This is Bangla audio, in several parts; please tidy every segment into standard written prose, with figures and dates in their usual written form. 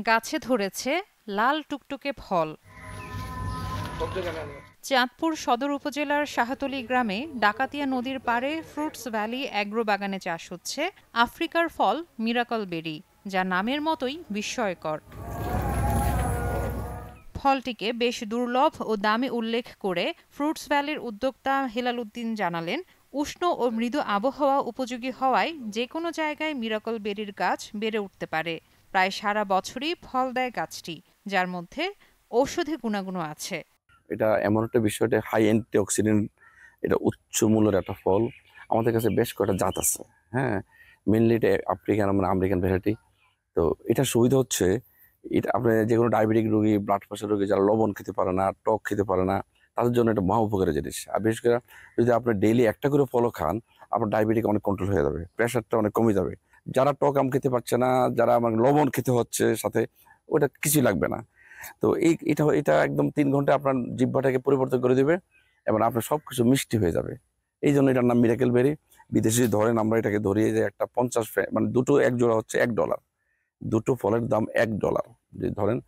গাছে ধরেছে লাল টুকটুকে ফল। চাঁদপুর সদর উপজেলার শাহতলী গ্রামে ডাকাতিয়া নদীর পাড়ে ফ্রুটস ভ্যালি অ্যাগ্রো বাগানে চাষ হচ্ছে আফ্রিকার ফল মিরাকল বেরি, যা নামের মতোই বিস্ময়কর। ফলটিকে বেশ দুর্লভ ও দামে উল্লেখ করে ফ্রুটস ভ্যালির উদ্যোক্তা হেলাল উদ্দিন জানালেন, উষ্ণ ও মৃদু আবহাওয়া উপযোগী হওয়ায় যে কোনো জায়গায় মিরাকল বেরির গাছ বেড়ে উঠতে পারে। প্রায় সারা বছরই ফল দেয় গাছটি, যার মধ্যে ঔষধি গুণাগুণ আছে। এটা এমন একটা বিষয়, এটা হাই অ্যান্টিঅক্সিডেন্ট, এটা উচ্চ মূল্যের একটা ফল। আমাদের কাছে বেশ কয়েকটা জাত আছে। হ্যাঁ, মেনলি এটা আফ্রিকান মানে আমেরিকান ভ্যারাইটি। তো এটা সুবিধা হচ্ছে, এটা আপনি যে কোনো ডায়াবেটিক রোগী, ব্লাড প্রেশার রোগী, যারা লবণ খেতে পারে না, টক খেতে পারে না, তাদের জন্য এটা মহা উপকারী জিনিস। আর বিশেষ করে যদি আপনি ডেইলি একটা করে ফলও খান, আপনার ডায়াবেটিক অনেক কন্ট্রোল হয়ে যাবে, প্রেশারটা অনেক কমে যাবে। যারা টক আম খেতে পারছে না, যারা আমার লবণ খেতে হচ্ছে সাথে, ওটা কিছুই লাগবে না। তো এটা এটা একদম 3 ঘন্টা আপনার জিহ্বাটাকে পরিবর্তন করে দেবে এবং আপনার সবকিছু মিষ্টি হয়ে যাবে। এই জন্য এটার নাম মিরাকেল বেরি। বিদেশি ধরেন, আমরা এটাকে ধরিয়ে যে একটা 50 মানে দুটো এক জোড়া হচ্ছে $1, দুটো ফলের দাম $1 যদি ধরেন,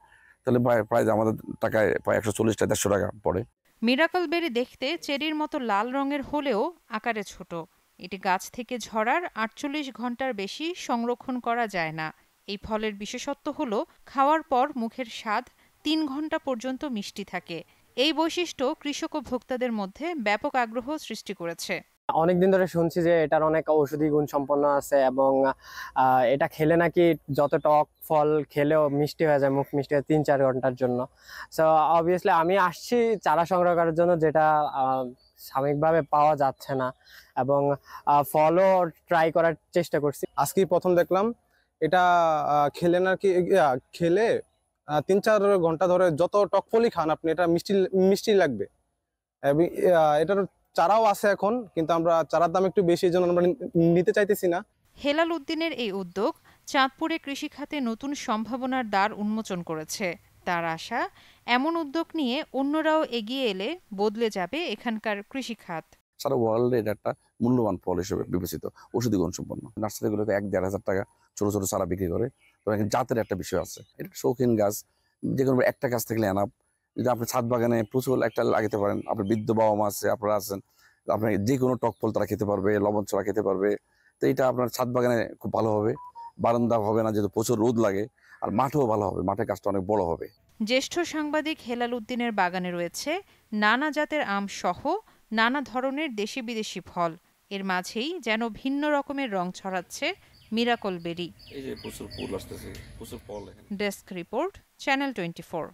তাহলে প্রায় আমাদের টাকায় প্রায় 140-150 টাকা পড়ে। মিরাকল বেরি দেখতে চেরির মতো লাল রঙের হলেও আকারে ছোট। এটি গাছ থেকে ঝরার 48 ঘন্টার বেশি সংরক্ষণ করা যায় না। এই ফলের বিশেষত্ব হলো খাওয়ার পর মুখের স্বাদ 3 ঘন্টা পর্যন্ত মিষ্টি থাকে। এই বৈশিষ্ট্য কৃষক ও ভোক্তাদের মধ্যে ব্যাপক আগ্রহ সৃষ্টি করেছে। অনেকদিন ধরে শুনছি যে এটার অনেক ঔষধি গুণ সম্পন্ন আছে এবং এটা খেলে নাকি যত টক ফল খেলেও মিষ্টি হয়ে যায়, মুখ মিষ্টি হয় 3-4 ঘন্টার জন্য। সো অবভিয়াসলি আমি আসছি চারা সংগ্রহ করার জন্য, যেটা সাময়িকভাবে পাওয়া যাচ্ছে না, এবং ফলও ট্রাই করার চেষ্টা করছি। আজকেই প্রথম দেখলাম এটা। খেলে নাকি খেলে 3-4 ঘন্টা ধরে যত টক ফলই খান আপনি, এটা মিষ্টি মিষ্টি লাগবে। এবং এটার চারাও আছে এখন, কিন্তু আমরা চারার দাম একটু বেশি, জন্য আমরা নিতে চাইতেছি না। হেলাল উদ্দিনের এই উদ্যোগ চাঁদপুরে কৃষিখাতে নতুন সম্ভাবনার দ্বার উন্মোচন করেছে। তার আশা, এমন উদ্যোগ নিয়ে অন্যরাও এগিয়ে এলে বদলে যাবে এখানকার কৃষিখাত। সারা ওয়ার্ল্ডে এটা একটা মূল্যবান ফল হিসেবে বিবেচিত, ঔষধি গুণ সম্পন্ন। নার্সারিগুলোতে 1-1.5 হাজার টাকা ছোট ছোট চারা বিক্রি করে। তো জাতের একটা বিষয় আছে, এটা শৌখিন গাছ, যে কোনো একটা গাছ থাকলে এনাফ। যদি আপনি ছাদ বাগানে প্রচুর একটা লাগাতে পারেন, আপনার বৃদ্ধ বাবা মা আছে, আপনারা আছেন, আপনি যে কোনো টক ফল তারা খেতে পারবে, লবণ ছড়া খেতে পারবে। তো এটা আপনার ছাদ বাগানে খুব ভালো হবে। বারান্দা হবে না, যেহেতু প্রচুর রোদ লাগে, আর মাঠেও ভালো হবে, মাঠের গাছটা অনেক বড় হবে। জ্যেষ্ঠ সাংবাদিক হেলাল উদ্দিনের বাগানে রয়েছে নানা জাতের আম সহ নানা ধরনের দেশি বিদেশি ফল। এর মাঝেই যেন ভিন্ন রকমের রং ছড়াচ্ছে মিরাকল বেরি। এই যে প্রচুর ফুল আসতেছে, প্রচুর ফল। Desk report, channel 24।